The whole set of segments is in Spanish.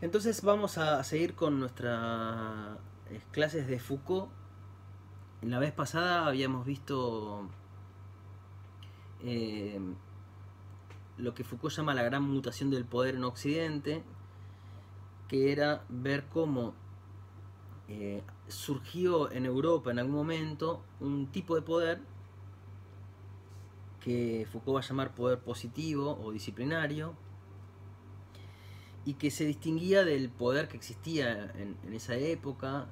Entonces vamos a seguir con nuestras clases de Foucault. En la vez pasada habíamos visto lo que Foucault llama la gran mutación del poder en Occidente, que era ver cómo surgió en Europa en algún momento un tipo de poder que Foucault va a llamar poder positivo o disciplinario, y que se distinguía del poder que existía en esa época,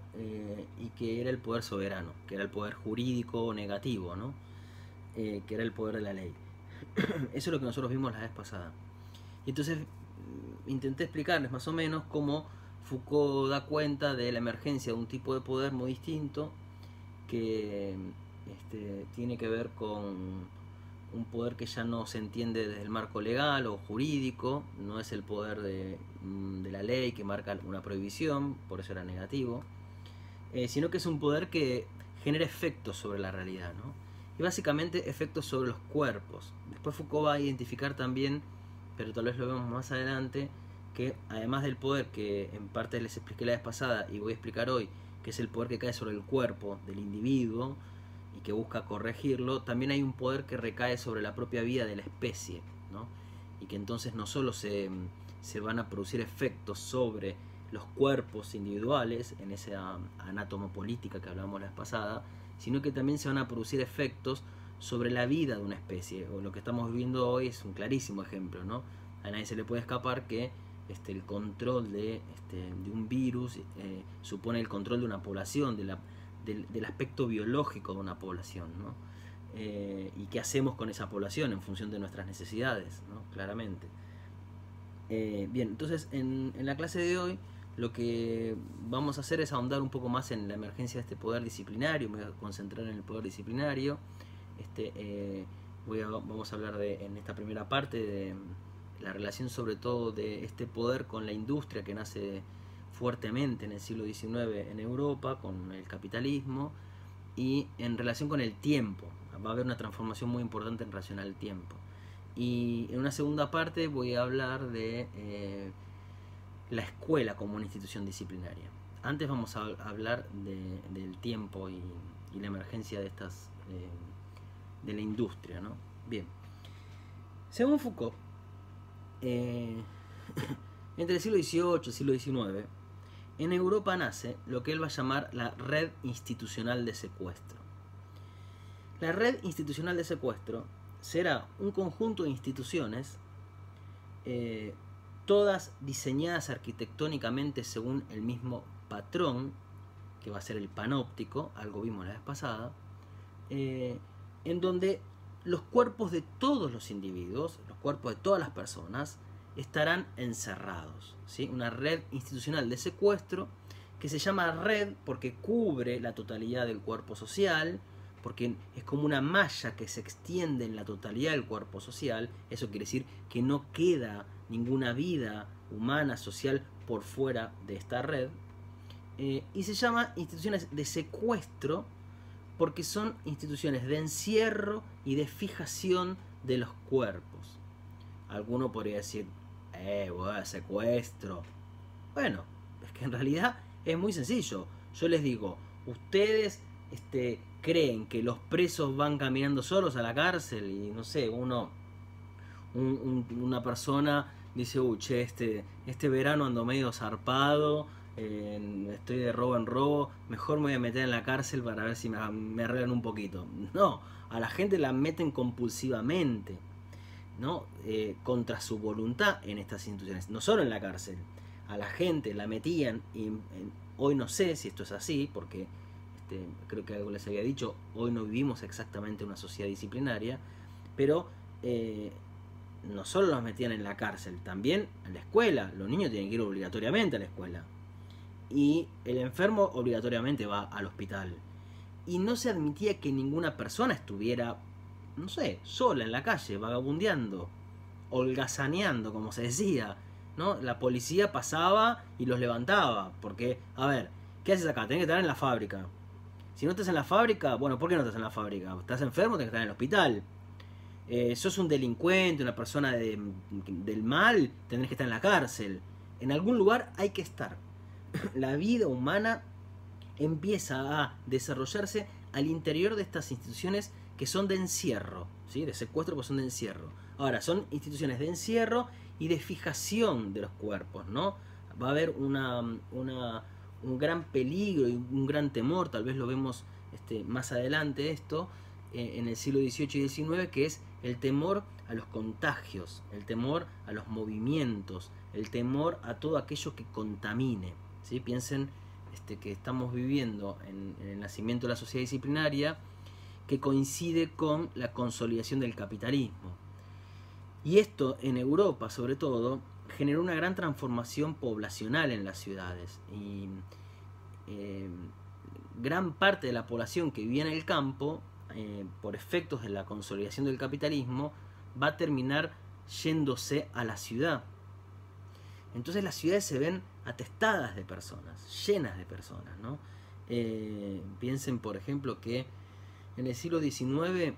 y que era el poder soberano, que era el poder jurídico negativo, ¿no? Que era el poder de la ley. Eso es lo que nosotros vimos la vez pasada. Y entonces intenté explicarles más o menos cómo Foucault da cuenta de la emergencia de un tipo de poder muy distinto, que tiene que ver con un poder que ya no se entiende desde el marco legal o jurídico, no es el poder de la ley que marca una prohibición, por eso era negativo, sino que es un poder que genera efectos sobre la realidad, ¿no? Y básicamente efectos sobre los cuerpos. Después Foucault va a identificar también, pero tal vez lo vemos más adelante, que además del poder que en parte les expliqué la vez pasada y voy a explicar hoy, que es el poder que cae sobre el cuerpo del individuo y que busca corregirlo, también hay un poder que recae sobre la propia vida de la especie, ¿no? Y que entonces no solo se van a producir efectos sobre los cuerpos individuales, en esa anatomopolítica que hablamos la vez pasada, sino que también se van a producir efectos sobre la vida de una especie. O lo que estamos viviendo hoy es un clarísimo ejemplo, ¿no? A nadie se le puede escapar que el control de un virus supone el control de una población, del aspecto biológico de una población, ¿no? Y qué hacemos con esa población en función de nuestras necesidades, ¿no? Claramente. Bien, entonces en la clase de hoy lo que vamos a hacer es ahondar un poco más en la emergencia de este poder disciplinario. Me voy a concentrar en el poder disciplinario. Vamos a hablar en esta primera parte de la relación sobre todo de este poder con la industria que nace fuertemente en el siglo XIX en Europa, con el capitalismo, y en relación con el tiempo. Va a haber una transformación muy importante en relación al tiempo. Y en una segunda parte voy a hablar de la escuela como una institución disciplinaria. Antes vamos a hablar del tiempo y la emergencia de estas de la industria, ¿no? Bien. Según Foucault, entre el siglo XVIII y el siglo XIX, en Europa nace lo que él va a llamar la red institucional de secuestro. La red institucional de secuestro será un conjunto de instituciones, todas diseñadas arquitectónicamente según el mismo patrón, que va a ser el panóptico, algo vimos la vez pasada, en donde los cuerpos de todos los individuos, los cuerpos de todas las personas, estarán encerrados, ¿sí? Una red institucional de secuestro que se llama red porque cubre la totalidad del cuerpo social, porque es como una malla que se extiende en la totalidad del cuerpo social. Eso quiere decir que no queda ninguna vida humana, social, por fuera de esta red. Y se llama instituciones de secuestro porque son instituciones de encierro y de fijación de los cuerpos. Alguno podría decir, secuestro. Bueno, es que en realidad es muy sencillo. Yo les digo, ustedes creen que los presos van caminando solos a la cárcel y no sé, una persona dice, che, este verano ando medio zarpado, estoy de robo en robo, mejor me voy a meter en la cárcel para ver si me arreglan un poquito. No, a la gente la meten compulsivamente, ¿no? Contra su voluntad en estas instituciones, no solo en la cárcel. A la gente la metían, y hoy no sé si esto es así, porque creo que algo les había dicho, hoy no vivimos exactamente una sociedad disciplinaria, pero no solo los metían en la cárcel, también en la escuela. Los niños tienen que ir obligatoriamente a la escuela, y el enfermo obligatoriamente va al hospital, y no se admitía que ninguna persona estuviera, no sé, sola en la calle, vagabundeando, holgazaneando, como se decía, ¿no? La policía pasaba y los levantaba, porque, a ver, ¿qué haces acá? Tenés que estar en la fábrica. Si no estás en la fábrica, bueno, ¿por qué no estás en la fábrica? ¿Estás enfermo? Tenés que estar en el hospital. Sos un delincuente, una persona del mal, tendrás que estar en la cárcel. En algún lugar hay que estar. La vida humana empieza a desarrollarse al interior de estas instituciones que son de encierro, ¿sí? De secuestro, pues son de encierro. Ahora, son instituciones de encierro y de fijación de los cuerpos, ¿no? Va a haber un gran peligro y un gran temor, tal vez lo vemos más adelante esto, en el siglo XVIII y XIX, que es el temor a los contagios, el temor a los movimientos, el temor a todo aquello que contamine, ¿sí? Piensen que estamos viviendo en el nacimiento de la sociedad disciplinaria, que coincide con la consolidación del capitalismo. Y esto en Europa, sobre todo, generó una gran transformación poblacional en las ciudades. Y gran parte de la población que vivía en el campo, por efectos de la consolidación del capitalismo, va a terminar yéndose a la ciudad. Entonces las ciudades se ven atestadas de personas, llenas de personas, ¿no? Piensen, por ejemplo, que en el siglo XIX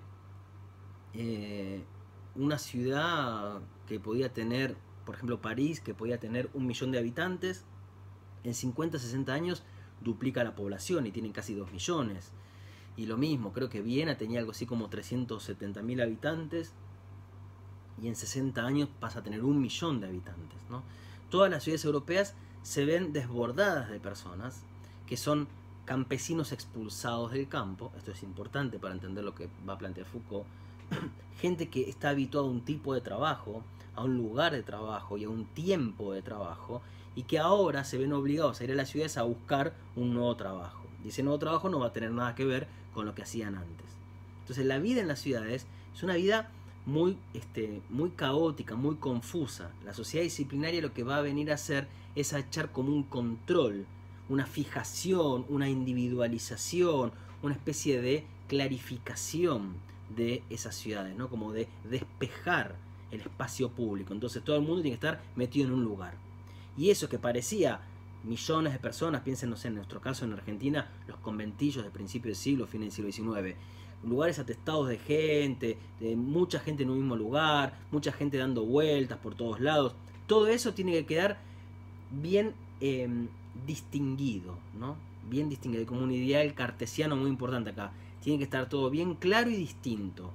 una ciudad que podía tener, por ejemplo París, que podía tener 1 millón de habitantes, en 50, 60 años duplica la población y tienen casi 2 millones. Y lo mismo, creo que Viena tenía algo así como 370.000 habitantes y en 60 años pasa a tener 1 millón de habitantes, ¿no? Todas las ciudades europeas se ven desbordadas de personas que son campesinos expulsados del campo. Esto es importante para entender lo que va a plantear Foucault. Gente que está habituada a un tipo de trabajo, a un lugar de trabajo y a un tiempo de trabajo, y que ahora se ven obligados a ir a las ciudades a buscar un nuevo trabajo. Y ese nuevo trabajo no va a tener nada que ver con lo que hacían antes. Entonces la vida en las ciudades es una vida muy caótica, muy confusa. La sociedad disciplinaria lo que va a venir a hacer es a echar como un control, una fijación, una individualización, una especie de clarificación de esas ciudades, ¿no? Como de despejar el espacio público. Entonces todo el mundo tiene que estar metido en un lugar. Y eso que parecía millones de personas, piensen, no sé, en nuestro caso en Argentina, los conventillos de principio del siglo, fin del siglo XIX, lugares atestados de gente, de mucha gente en un mismo lugar, mucha gente dando vueltas por todos lados. Todo eso tiene que quedar bien distinguido, ¿no? Bien distinguido, como un ideal cartesiano muy importante acá. Tiene que estar todo bien claro y distinto,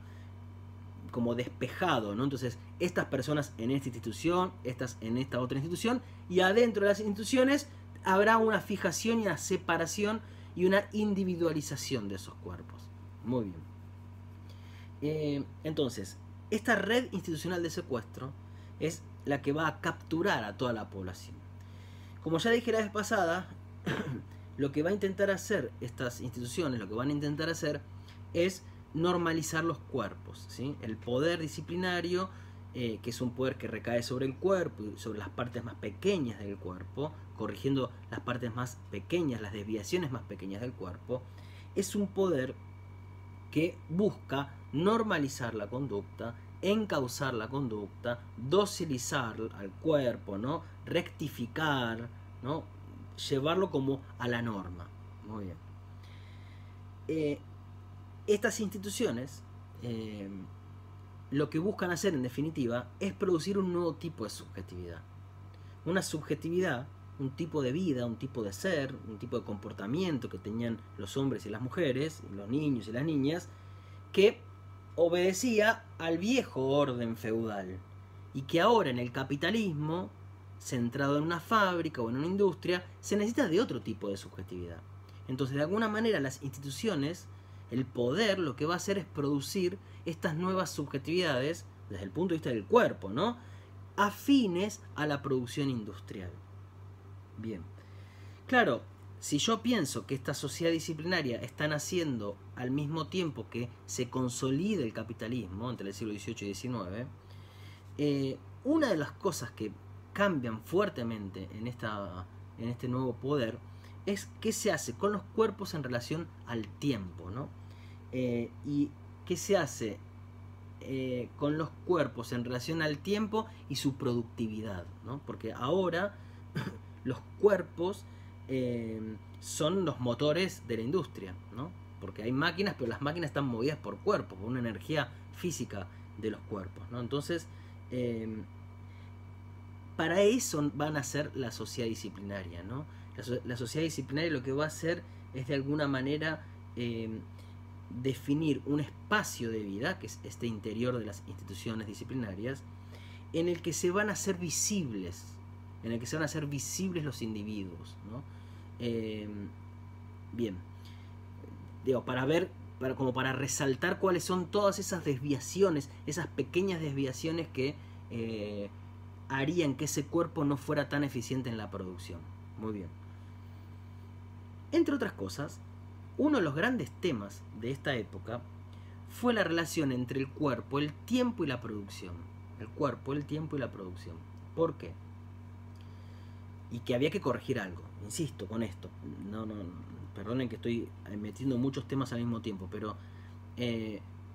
como despejado, ¿no? Entonces, estas personas en esta institución, estas en esta otra institución, y adentro de las instituciones habrá una fijación y una separación y una individualización de esos cuerpos. Muy bien. Entonces, esta red institucional de secuestro es la que va a capturar a toda la población. Como ya dije la vez pasada, lo que va a intentar hacer estas instituciones, lo que van a intentar hacer es normalizar los cuerpos, ¿sí? El poder disciplinario, que es un poder que recae sobre el cuerpo y sobre las partes más pequeñas del cuerpo, corrigiendo las partes más pequeñas, las desviaciones más pequeñas del cuerpo, es un poder que busca normalizar la conducta, encauzar la conducta, docilizar al cuerpo, ¿no? Rectificar, ¿no? Llevarlo como a la norma. Muy bien. Estas instituciones lo que buscan hacer en definitiva es producir un nuevo tipo de subjetividad. Una subjetividad, un tipo de vida, un tipo de ser, un tipo de comportamiento que tenían los hombres y las mujeres, los niños y las niñas, que obedecía al viejo orden feudal y que ahora en el capitalismo, centrado en una fábrica o en una industria, se necesita de otro tipo de subjetividad. Entonces, de alguna manera, las instituciones, el poder, lo que va a hacer es producir estas nuevas subjetividades desde el punto de vista del cuerpo, ¿no? Afines a la producción industrial. Bien. Claro, si yo pienso que esta sociedad disciplinaria está naciendo al mismo tiempo que se consolida el capitalismo entre el siglo XVIII y XIX, una de las cosas que cambian fuertemente en este nuevo poder es qué se hace con los cuerpos en relación al tiempo, ¿no? Y qué se hace con los cuerpos en relación al tiempo y su productividad, ¿no? Porque ahora los cuerpos son los motores de la industria, ¿no? Porque hay máquinas, pero las máquinas están movidas por cuerpos, por una energía física de los cuerpos, ¿no? Entonces, para eso van a ser la sociedad disciplinaria, ¿no? La sociedad disciplinaria lo que va a hacer es de alguna manera definir un espacio de vida, que es este interior de las instituciones disciplinarias, en el que se van a hacer visibles, los individuos, ¿no? Bien, digo, como para resaltar cuáles son todas esas desviaciones, esas pequeñas desviaciones que harían que ese cuerpo no fuera tan eficiente en la producción. Muy bien. Entre otras cosas, uno de los grandes temas de esta época fue la relación entre el cuerpo, el tiempo y la producción. El cuerpo, el tiempo y la producción. ¿Por qué? Y que había que corregir algo. Insisto con esto. Perdonen que estoy metiendo muchos temas al mismo tiempo, pero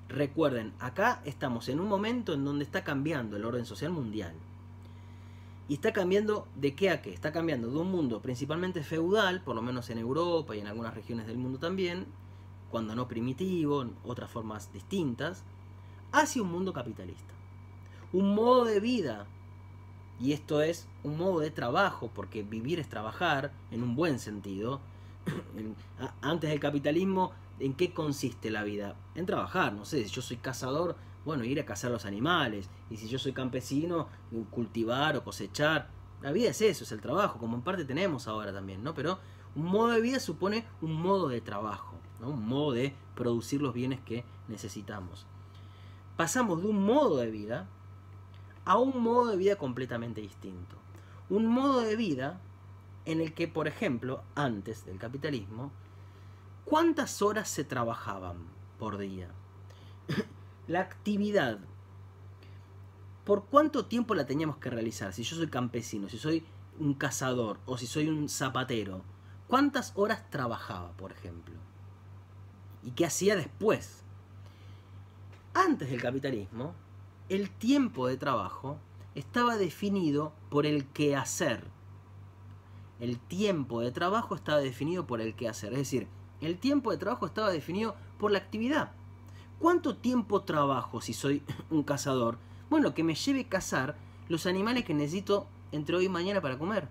recuerden, acá estamos en un momento en donde está cambiando el orden social mundial. Y está cambiando de qué a qué. Está cambiando de un mundo principalmente feudal, por lo menos en Europa y en algunas regiones del mundo también, cuando no primitivo, en otras formas distintas, hacia un mundo capitalista. Un modo de vida, y esto es un modo de trabajo, porque vivir es trabajar, en un buen sentido. Antes del capitalismo, ¿en qué consiste la vida? En trabajar, no sé, si yo soy cazador, bueno, ir a cazar los animales, y si yo soy campesino, cultivar o cosechar. La vida es eso, es el trabajo, como en parte tenemos ahora también, ¿no? Pero un modo de vida supone un modo de trabajo, ¿no? Un modo de producir los bienes que necesitamos. Pasamos de un modo de vida a un modo de vida completamente distinto. Un modo de vida en el que, por ejemplo, antes del capitalismo, ¿cuántas horas se trabajaban por día? La actividad, ¿por cuánto tiempo la teníamos que realizar? Si yo soy campesino, si soy un cazador o si soy un zapatero, ¿cuántas horas trabajaba, por ejemplo? ¿Y qué hacía después? Antes del capitalismo, el tiempo de trabajo estaba definido por el quehacer. El tiempo de trabajo estaba definido por el quehacer. Es decir, el tiempo de trabajo estaba definido por la actividad. ¿Cuánto tiempo trabajo si soy un cazador? Bueno, que me lleve a cazar los animales que necesito entre hoy y mañana para comer.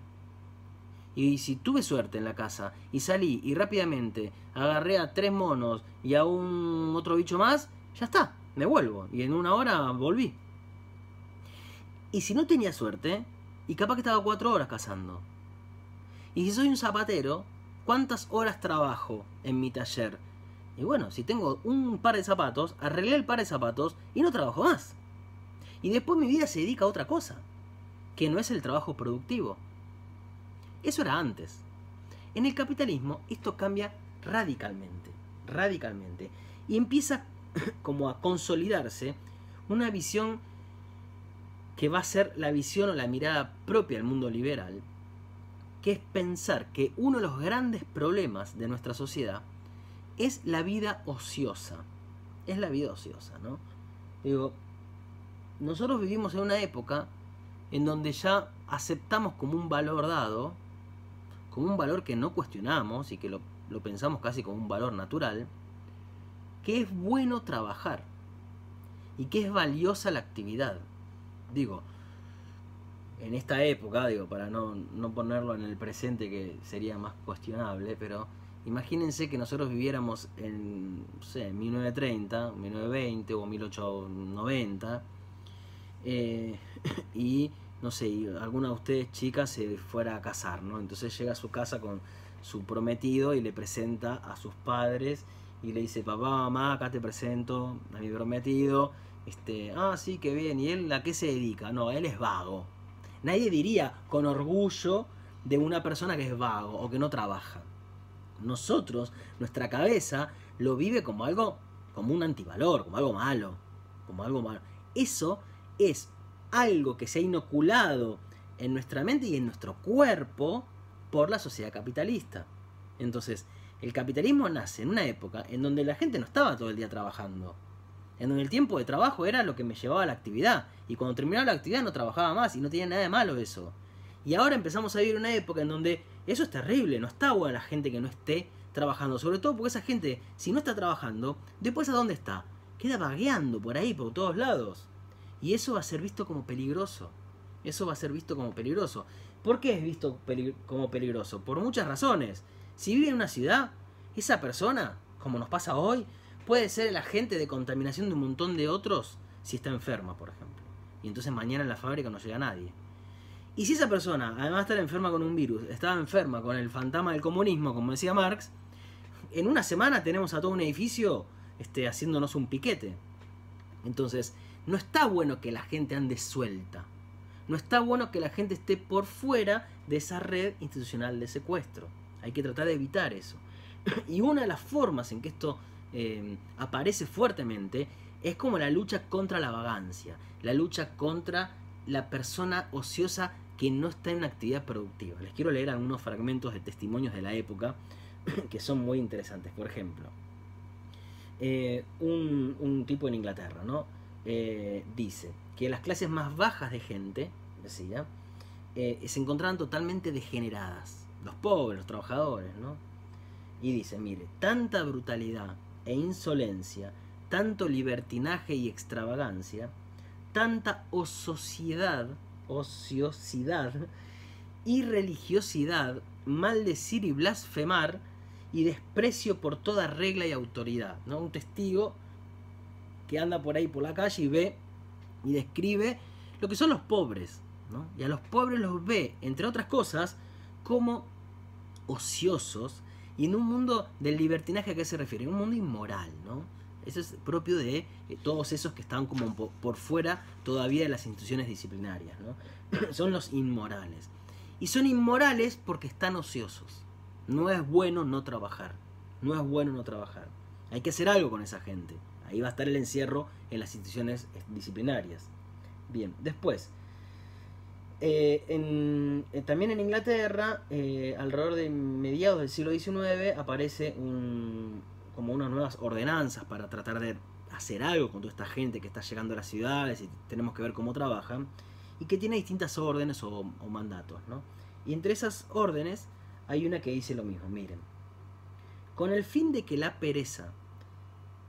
Y si tuve suerte en la casa y salí y rápidamente agarré a 3 monos y a un otro bicho más, ya está, me vuelvo. Y en 1 hora volví. Y si no tenía suerte, y capaz que estaba 4 horas cazando. Y si soy un zapatero, ¿cuántas horas trabajo en mi taller? Y bueno, si tengo un par de zapatos, arreglé el par de zapatos y no trabajo más. Y después mi vida se dedica a otra cosa, que no es el trabajo productivo. Eso era antes. En el capitalismo esto cambia radicalmente, radicalmente. Y empieza como a consolidarse una visión que va a ser la visión o la mirada propia del mundo liberal, que es pensar que uno de los grandes problemas de nuestra sociedad es la vida ociosa. Es la vida ociosa, ¿no? Digo, nosotros vivimos en una época en donde ya aceptamos como un valor dado, como un valor que no cuestionamos y que lo pensamos casi como un valor natural, que es bueno trabajar y que es valiosa la actividad. Digo, en esta época, digo, para no ponerlo en el presente que sería más cuestionable, pero imagínense que nosotros viviéramos en, no sé, 1930, 1920 o 1890 y, no sé, alguna de ustedes chicas se fuera a casar, ¿no? Entonces llega a su casa con su prometido y le presenta a sus padres y le dice: papá, mamá, acá te presento a mi prometido. Sí, qué bien. ¿Y él a qué se dedica? No, él es vago. Nadie diría con orgullo de una persona que es vago o que no trabaja. Nosotros, nuestra cabeza, lo vive como algo, como un antivalor, como algo malo. Eso es algo que se ha inoculado en nuestra mente y en nuestro cuerpo por la sociedad capitalista. Entonces, el capitalismo nace en una época en donde la gente no estaba todo el día trabajando, en donde el tiempo de trabajo era lo que me llevaba a la actividad, y cuando terminaba la actividad no trabajaba más, y no tenía nada de malo eso. Y ahora empezamos a vivir una época en donde eso es terrible, no está buena la gente que no esté trabajando, sobre todo porque esa gente, si no está trabajando, después ¿a dónde está? Queda vagueando por ahí, por todos lados, y eso va a ser visto como peligroso. Eso va a ser visto como peligroso. ¿Por qué es visto como peligroso? Por muchas razones. Si vive en una ciudad, esa persona, como nos pasa hoy, puede ser el agente de contaminación de un montón de otros si está enferma, por ejemplo. Y entonces mañana en la fábrica no llega nadie. Y si esa persona, además de estar enferma con un virus, estaba enferma con el fantasma del comunismo, como decía Marx, en una semana tenemos a todo un edificio haciéndonos un piquete. Entonces, no está bueno que la gente ande suelta. No está bueno que la gente esté por fuera de esa red institucional de secuestro. Hay que tratar de evitar eso. Y una de las formas en que esto aparece fuertemente es como la lucha contra la vagancia, la lucha contra la persona ociosa que no está en una actividad productiva. Les quiero leer algunos fragmentos de testimonios de la época que son muy interesantes. Por ejemplo, un tipo en Inglaterra, ¿no? Dice que las clases más bajas de gente, decía, se encontraban totalmente degeneradas. Los pobres, los trabajadores, ¿no? Y dice, mire, tanta brutalidad e insolencia, tanto libertinaje y extravagancia, tanta ociosidad y religiosidad, maldecir y blasfemar y desprecio por toda regla y autoridad, ¿no? Un testigo que anda por ahí por la calle y ve y describe lo que son los pobres, ¿no? Y a los pobres los ve, entre otras cosas, como ociosos y en un mundo del libertinaje. ¿A qué se refiere? Un mundo inmoral, ¿no? Eso es propio de todos esos que están como por fuera todavía de las instituciones disciplinarias, ¿no? Son los inmorales. Y son inmorales porque están ociosos. No es bueno no trabajar. No es bueno no trabajar. Hay que hacer algo con esa gente. Ahí va a estar el encierro en las instituciones disciplinarias. Bien, después, también en Inglaterra, alrededor de mediados del siglo XIX, aparece como unas nuevas ordenanzas para tratar de hacer algo con toda esta gente que está llegando a las ciudades y tenemos que ver cómo trabajan, y que tiene distintas órdenes o mandatos, ¿no? Y entre esas órdenes hay una que dice lo mismo, miren: con el fin de que la pereza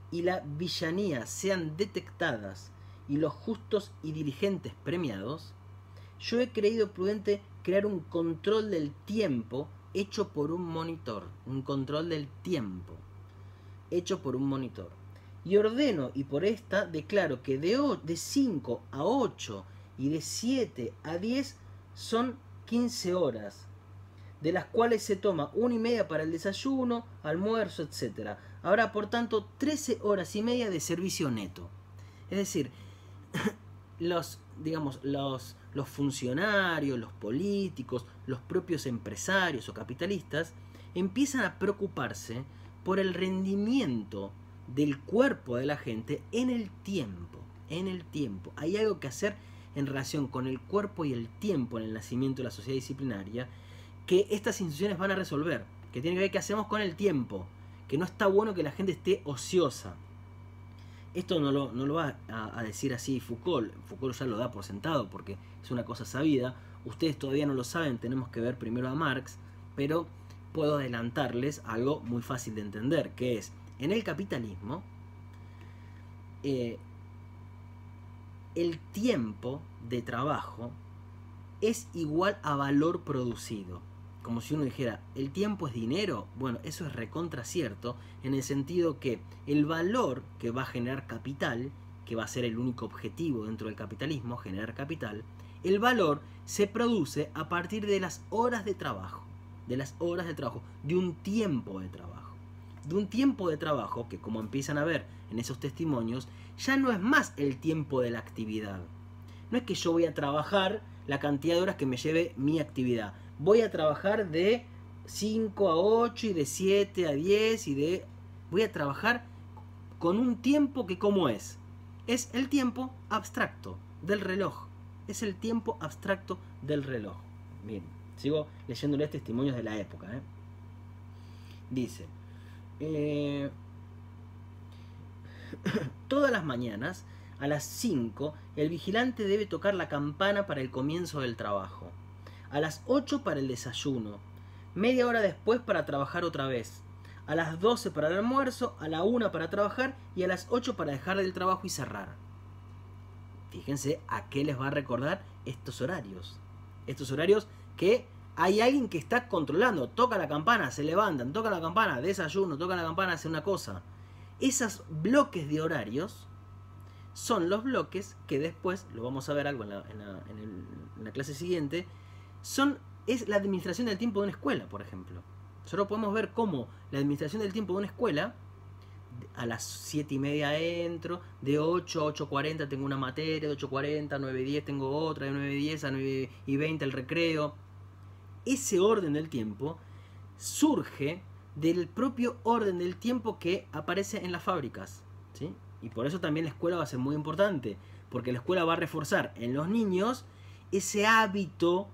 y la villanía sean detectadas y los justos y diligentes premiados, yo he creído prudente crear un control del tiempo hecho por un monitor. Un control del tiempo hecho por un monitor. Y ordeno, y por esta declaro que de 5 a 8 y de 7 a 10 son 15 horas, de las cuales se toma 1:30 para el desayuno, almuerzo, etc. Habrá, por tanto, 13 horas y media de servicio neto. Es decir, los funcionarios, los políticos, los propios empresarios o capitalistas empiezan a preocuparse por el rendimiento del cuerpo de la gente en el tiempo. En el tiempo. Hay algo que hacer en relación con el cuerpo y el tiempo en el nacimiento de la sociedad disciplinaria que estas instituciones van a resolver, que tiene que ver qué hacemos con el tiempo, que no está bueno que la gente esté ociosa. Esto no lo va a decir así Foucault. Foucault ya lo da por sentado porque es una cosa sabida. Ustedes todavía no lo saben, tenemos que ver primero a Marx, pero puedo adelantarles algo muy fácil de entender, que es, en el capitalismo, el tiempo de trabajo es igual a valor producido. Como si uno dijera, ¿el tiempo es dinero? Bueno, eso es recontra cierto, en el sentido que el valor que va a generar capital, que va a ser el único objetivo dentro del capitalismo, generar capital, el valor se produce a partir de las horas de trabajo, de un tiempo de trabajo. De un tiempo de trabajo que, como empiezan a ver en esos testimonios, ya no es más el tiempo de la actividad. No es que yo voy a trabajar la cantidad de horas que me lleve mi actividad. Voy a trabajar de 5 a 8 y de 7 a 10 voy a trabajar con un tiempo que, ¿cómo es? Es el tiempo abstracto del reloj. Es el tiempo abstracto del reloj. Bien, sigo leyéndole testimonios de la época, ¿eh? Dice, todas las mañanas a las 5 el vigilante debe tocar la campana para el comienzo del trabajo. A las 8 para el desayuno, media hora después para trabajar otra vez, a las 12 para el almuerzo, a la 1 para trabajar y a las 8 para dejar el trabajo y cerrar. Fíjense a qué les va a recordar estos horarios. Estos horarios que hay alguien que está controlando. Toca la campana, se levantan, toca la campana, desayuno, toca la campana, hace una cosa. Esos bloques de horarios son los bloques que después, lo vamos a ver algo en la clase siguiente, es la administración del tiempo de una escuela, por ejemplo. Nosotros podemos ver cómo la administración del tiempo de una escuela, a las 7:30 entro, de 8 a 8:40 tengo una materia, de 8:40 a 9:10 tengo otra, de 9:10 a 9:20 el recreo. Ese orden del tiempo surge del propio orden del tiempo que aparece en las fábricas, ¿sí? Y por eso también la escuela va a ser muy importante, porque la escuela va a reforzar en los niños ese hábito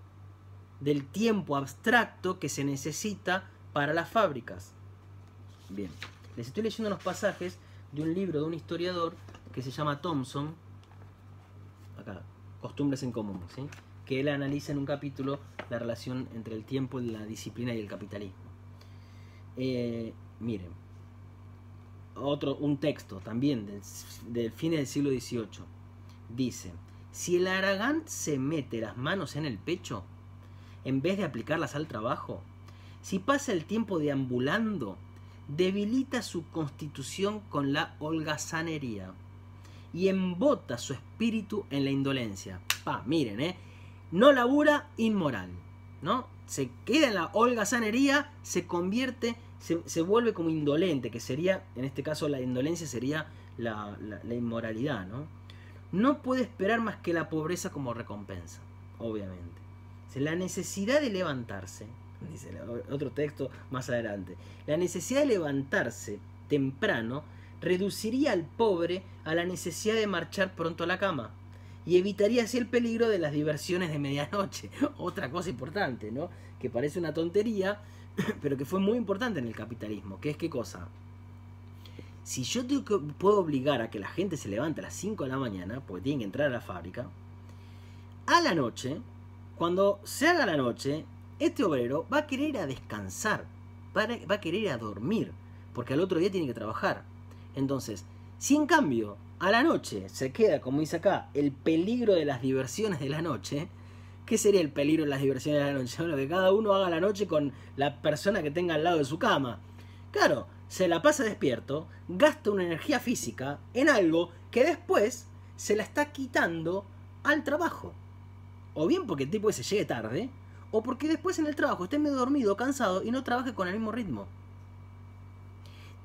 del tiempo abstracto que se necesita para las fábricas. Bien, les estoy leyendo unos pasajes de un libro de un historiador que se llama Thompson, acá, Costumbres en Común, ¿sí? Que él analiza en un capítulo la relación entre el tiempo, la disciplina y el capitalismo. Miren, un texto también del fin del siglo XVIII dice: si el haragán se mete las manos en el pecho en vez de aplicarlas al trabajo, si pasa el tiempo deambulando, debilita su constitución con la holgazanería y embota su espíritu en la indolencia. Miren, no labura, inmoral, ¿no? Se queda en la holgazanería, se convierte, se vuelve como indolente, que sería, en este caso la indolencia sería la inmoralidad, ¿no? No puede esperar más que la pobreza como recompensa, obviamente. La necesidad de levantarse, dice otro texto más adelante, la necesidad de levantarse temprano reduciría al pobre a la necesidad de marchar pronto a la cama y evitaría así el peligro de las diversiones de medianoche. Otra cosa importante, ¿no? Que parece una tontería, pero que fue muy importante en el capitalismo, que es ¿qué cosa? Si yo puedo obligar a que la gente se levante a las 5 de la mañana, porque tienen que entrar a la fábrica, a la noche, cuando se haga la noche, este obrero va a querer ir a descansar, va a querer ir a dormir, porque al otro día tiene que trabajar. Entonces, si en cambio a la noche se queda, como dice acá, el peligro de las diversiones de la noche, ¿qué sería el peligro de las diversiones de la noche? Bueno, que cada uno haga la noche con la persona que tenga al lado de su cama. Claro, se la pasa despierto, gasta una energía física en algo que después se la está quitando al trabajo. O bien porque el tipo ese llegue tarde, o porque después en el trabajo esté medio dormido, cansado y no trabaje con el mismo ritmo.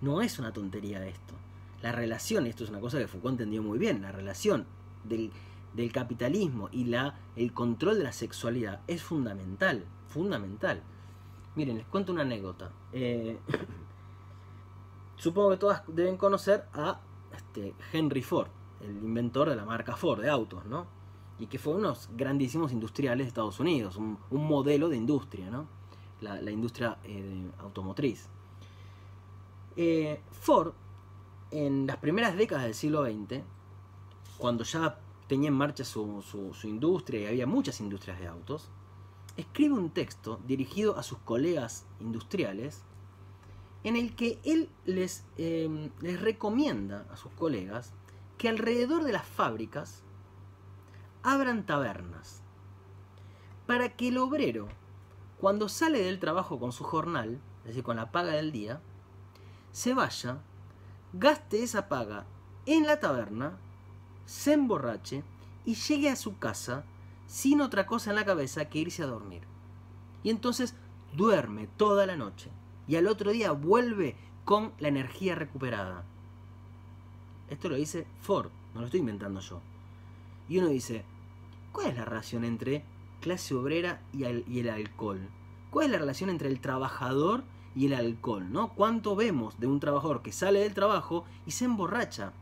No es una tontería esto. La relación, esto es una cosa que Foucault entendió muy bien, la relación del capitalismo y el control de la sexualidad es fundamental, fundamental. Miren, les cuento una anécdota. Supongo que todas deben conocer a Henry Ford, el inventor de la marca Ford de autos, ¿no? Y que fue unos grandísimos industriales de Estados Unidos, un modelo de industria, ¿no? La industria automotriz. Ford, en las primeras décadas del siglo XX, cuando ya tenía en marcha su industria y había muchas industrias de autos, escribe un texto dirigido a sus colegas industriales en el que él les recomienda a sus colegas que alrededor de las fábricas abran tabernas para que el obrero, cuando sale del trabajo con su jornal, es decir, con la paga del día, se vaya, gaste esa paga en la taberna, se emborrache y llegue a su casa sin otra cosa en la cabeza que irse a dormir. Y entonces duerme toda la noche y al otro día vuelve con la energía recuperada. Esto lo dice Ford, no lo estoy inventando yo. Y uno dice, ¿cuál es la relación entre clase obrera y el alcohol? ¿Cuál es la relación entre el trabajador y el alcohol, ¿no? ¿Cuánto vemos de un trabajador que sale del trabajo y se emborracha?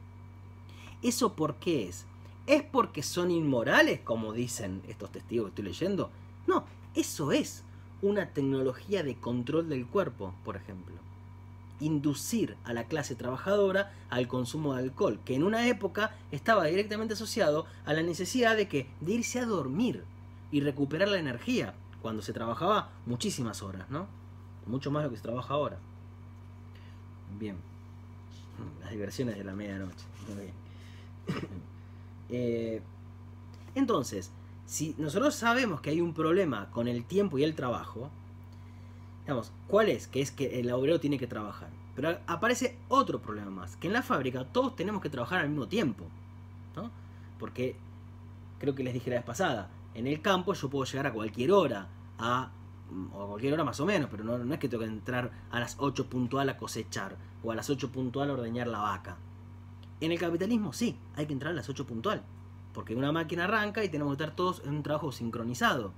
¿Eso por qué es? ¿Es porque son inmorales, como dicen estos testigos que estoy leyendo? No, eso es una tecnología de control del cuerpo, por ejemplo. Inducir a la clase trabajadora al consumo de alcohol, que en una época estaba directamente asociado a la necesidad de irse a dormir y recuperar la energía, cuando se trabajaba muchísimas horas, ¿no? Mucho más de lo que se trabaja ahora. Bien. Las diversiones de la medianoche. Muy bien. Entonces, si nosotros sabemos que hay un problema con el tiempo y el trabajo, digamos, ¿cuál es? Que es que el obrero tiene que trabajar. Pero aparece otro problema más, que en la fábrica todos tenemos que trabajar al mismo tiempo, ¿no? Porque, creo que les dije la vez pasada, en el campo yo puedo llegar a cualquier hora, o a cualquier hora más o menos, pero no es que tengo que entrar a las 8 puntual a cosechar, o a las 8 puntual a ordeñar la vaca. En el capitalismo sí, hay que entrar a las 8 puntual, porque una máquina arranca y tenemos que estar todos en un trabajo sincronizado.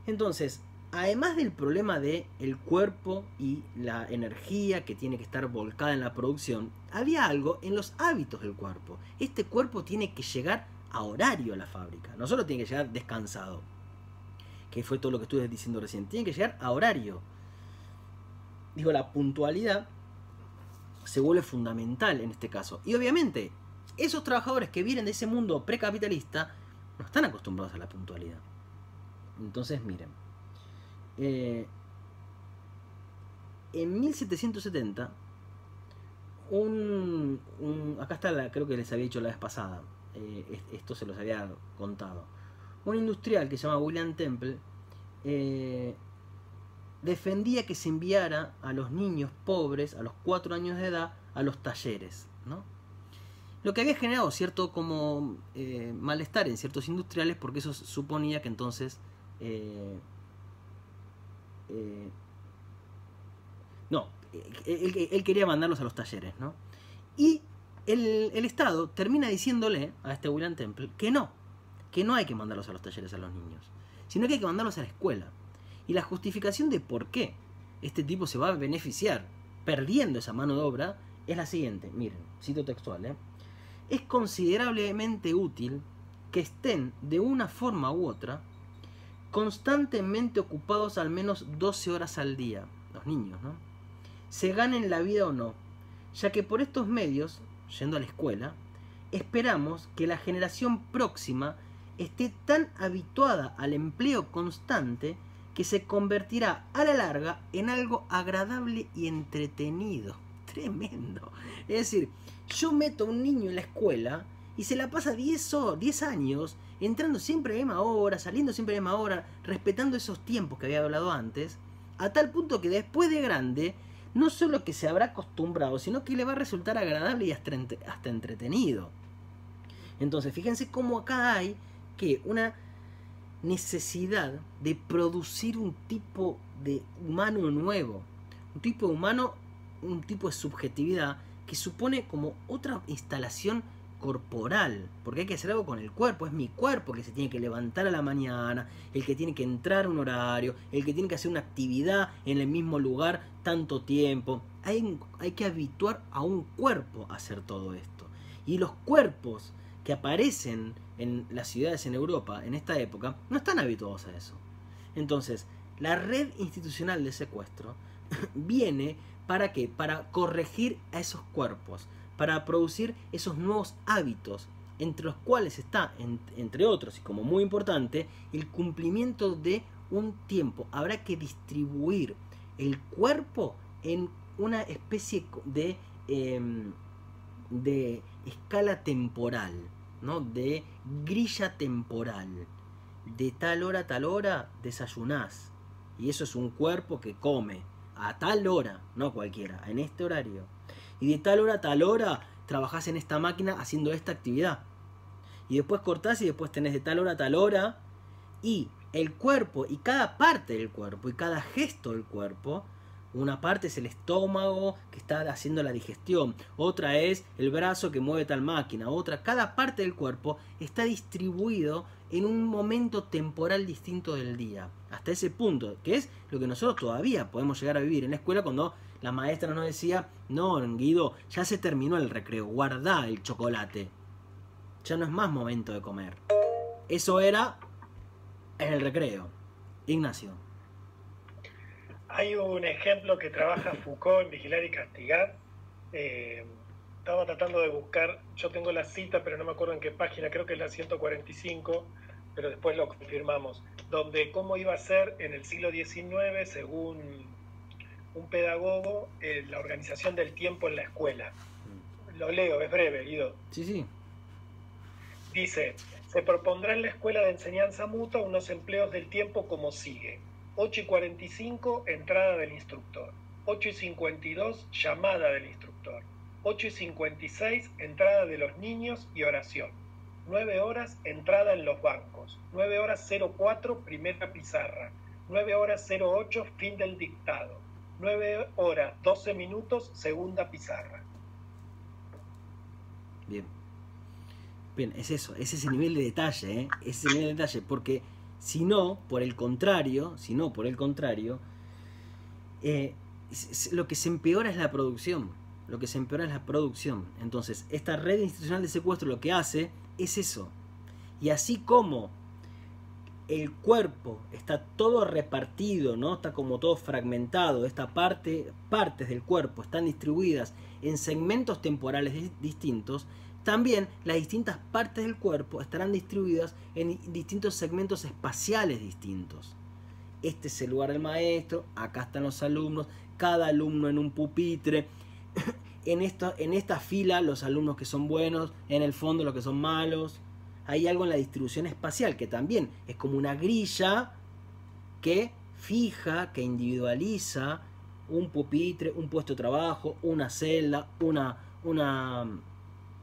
Entonces, además del problema de el cuerpo y la energía que tiene que estar volcada en la producción, había algo en los hábitos del cuerpo. Este cuerpo tiene que llegar a horario a la fábrica, no solo tiene que llegar descansado, que fue todo lo que estuve diciendo recién, tiene que llegar a horario. Digo, la puntualidad se vuelve fundamental en este caso. Y obviamente, esos trabajadores que vienen de ese mundo precapitalista no están acostumbrados a la puntualidad. Entonces, miren, en 1770, acá está, creo que les había dicho la vez pasada, esto se los había contado, un industrial que se llama William Temple defendía que se enviara a los niños pobres a los 4 años de edad a los talleres, ¿no? Lo que había generado cierto como malestar en ciertos industriales, porque eso suponía que entonces él quería mandarlos a los talleres, ¿no? Y el Estado termina diciéndole a este William Temple que no hay que mandarlos a los talleres a los niños, sino que hay que mandarlos a la escuela. Y la justificación de por qué este tipo se va a beneficiar perdiendo esa mano de obra es la siguiente. Miren, cito textual, es considerablemente útil que estén de una forma u otra constantemente ocupados al menos 12 horas al día, los niños, ¿no? Se ganen la vida o no, ya que por estos medios, yendo a la escuela, esperamos que la generación próxima esté tan habituada al empleo constante que se convertirá a la larga en algo agradable y entretenido. Tremendo. Es decir, yo meto a un niño en la escuela y se la pasa 10 años entrando siempre a la misma hora, saliendo siempre a la misma hora, respetando esos tiempos que había hablado antes, a tal punto que después de grande, no solo que se habrá acostumbrado, sino que le va a resultar agradable y hasta entretenido. Entonces, fíjense cómo acá hay que una necesidad de producir un tipo de humano nuevo, un tipo de humano, un tipo de subjetividad que supone como otra instalación corporal, porque hay que hacer algo con el cuerpo. Es mi cuerpo que se tiene que levantar a la mañana, el que tiene que entrar a un horario, el que tiene que hacer una actividad en el mismo lugar tanto tiempo. Hay que habituar a un cuerpo a hacer todo esto. Y los cuerpos que aparecen en las ciudades en Europa en esta época no están habituados a eso. Entonces, la red institucional de secuestro viene ¿para qué? Para corregir a esos cuerpos, para producir esos nuevos hábitos, entre los cuales está, entre otros, y como muy importante, el cumplimiento de un tiempo. Habrá que distribuir el cuerpo en una especie de escala temporal, ¿no? De grilla temporal. De tal hora a tal hora desayunás. Y eso es un cuerpo que come a tal hora, no cualquiera, en este horario. Y de tal hora a tal hora trabajás en esta máquina haciendo esta actividad. Y después cortás y después tenés de tal hora a tal hora. Y el cuerpo y cada parte del cuerpo y cada gesto del cuerpo, una parte es el estómago que está haciendo la digestión, otra es el brazo que mueve tal máquina, otra, cada parte del cuerpo está distribuido en un momento temporal distinto del día, hasta ese punto, que es lo que nosotros todavía podemos llegar a vivir en la escuela cuando la maestra nos decía: no, Guido, ya se terminó el recreo, guardá el chocolate, ya no es más momento de comer. Eso era en el recreo. Ignacio. Hay un ejemplo que trabaja Foucault en Vigilar y Castigar. Estaba tratando de buscar, yo tengo la cita, pero no me acuerdo en qué página, creo que es la 145, pero después lo confirmamos, donde cómo iba a ser en el siglo XIX, según un pedagogo, la organización del tiempo en la escuela. Lo leo, es breve, Guido. Sí, sí. Dice: Se propondrá en la Escuela de Enseñanza Mutua unos empleos del tiempo como sigue. 8:45, entrada del instructor. 8:52, llamada del instructor. 8:56, entrada de los niños y oración. 9 horas, entrada en los bancos. 9 horas 04, primera pizarra. 9 horas 08, fin del dictado. 9 horas 12 minutos, segunda pizarra. Bien. Bien, es eso, es ese nivel de detalle, ¿eh? Ese nivel de detalle, porque si no, por el contrario, lo que se empeora es la producción. Lo que se empeora es la producción. Entonces, esta red institucional de secuestro lo que hace es eso. Y así como el cuerpo está todo repartido, ¿no? Está como todo fragmentado, partes del cuerpo están distribuidas en segmentos temporales distintos, también las distintas partes del cuerpo estarán distribuidas en distintos segmentos espaciales distintos. Este es el lugar del maestro, acá están los alumnos, cada alumno en un pupitre, en esta fila los alumnos que son buenos, en el fondo los que son malos. Hay algo en la distribución espacial que también es como una grilla que fija, que individualiza un pupitre, un puesto de trabajo, una celda, una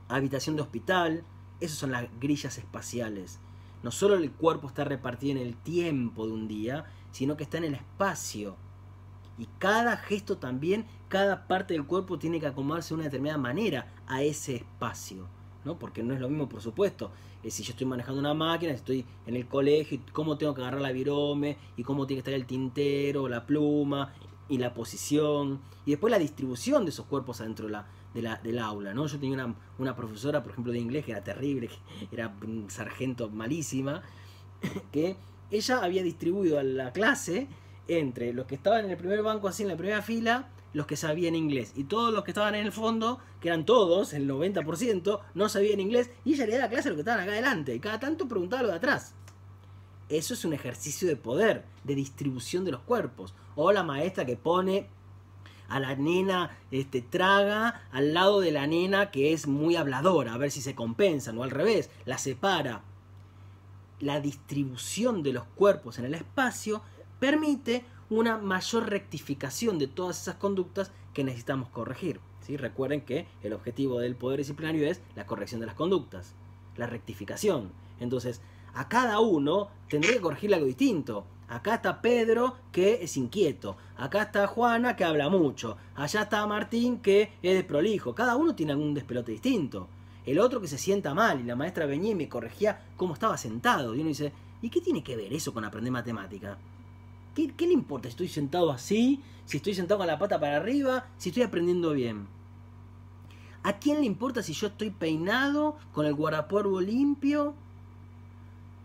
habitación de hospital. Esas son las grillas espaciales. No solo el cuerpo está repartido en el tiempo de un día, sino que está en el espacio. Y cada gesto también, cada parte del cuerpo tiene que acomodarse de una determinada manera a ese espacio, ¿no? Porque no es lo mismo, por supuesto, si yo estoy manejando una máquina, si estoy en el colegio, y cómo tengo que agarrar la virome, y cómo tiene que estar el tintero, la pluma, y la posición, y después la distribución de esos cuerpos adentro del aula, ¿no? Yo tenía una profesora, por ejemplo, de inglés, que era terrible, que era un sargento malísima, que ella había distribuido a la clase entre los que estaban en el primer banco, así en la primera fila, los que sabían inglés, y todos los que estaban en el fondo, que eran todos, el 90%, no sabían inglés, y ella le daba clase a los que estaban acá adelante, y cada tanto preguntaba lo de atrás. Eso es un ejercicio de poder, de distribución de los cuerpos. O la maestra que pone a la nena, traga al lado de la nena que es muy habladora, a ver si se compensan, o al revés, la separa. La distribución de los cuerpos en el espacio permite una mayor rectificación de todas esas conductas que necesitamos corregir, ¿sí? Recuerden que el objetivo del poder disciplinario es la corrección de las conductas, la rectificación. Entonces, a cada uno tendría que corregirle algo distinto. Acá está Pedro, que es inquieto. Acá está Juana, que habla mucho. Allá está Martín, que es desprolijo. Cada uno tiene algún despelote distinto. El otro que se sienta mal, y la maestra venía y me corregía cómo estaba sentado. Y uno dice, ¿y qué tiene que ver eso con aprender matemática? ¿Qué le importa si estoy sentado así? Si estoy sentado con la pata para arriba, si estoy aprendiendo bien. ¿A quién le importa si yo estoy peinado, con el guardapolvo limpio?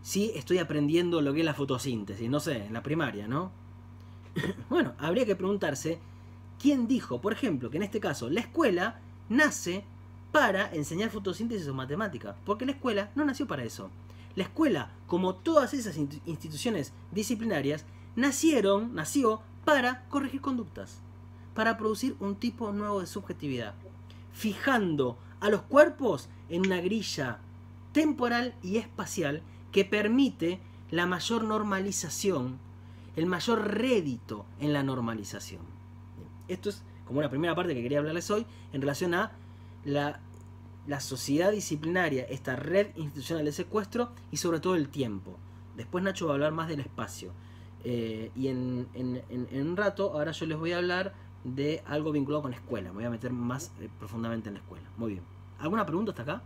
Si estoy aprendiendo lo que es la fotosíntesis, no sé, en la primaria, ¿no? Bueno, habría que preguntarse, ¿quién dijo, por ejemplo, que en este caso la escuela nace para enseñar fotosíntesis o matemática? Porque la escuela no nació para eso. La escuela, como todas esas instituciones disciplinarias, nació para corregir conductas, para producir un tipo nuevo de subjetividad, fijando a los cuerpos en una grilla temporal y espacial que permite la mayor normalización, el mayor rédito en la normalización. Esto es como una primera parte que quería hablarles hoy en relación a la sociedad disciplinaria, esta red institucional de secuestro y sobre todo el tiempo. Después Nacho va a hablar más del espacio. Y en un rato, ahora yo les voy a hablar de algo vinculado con la escuela. Me voy a meter más profundamente en la escuela. Muy bien. ¿Alguna pregunta hasta acá?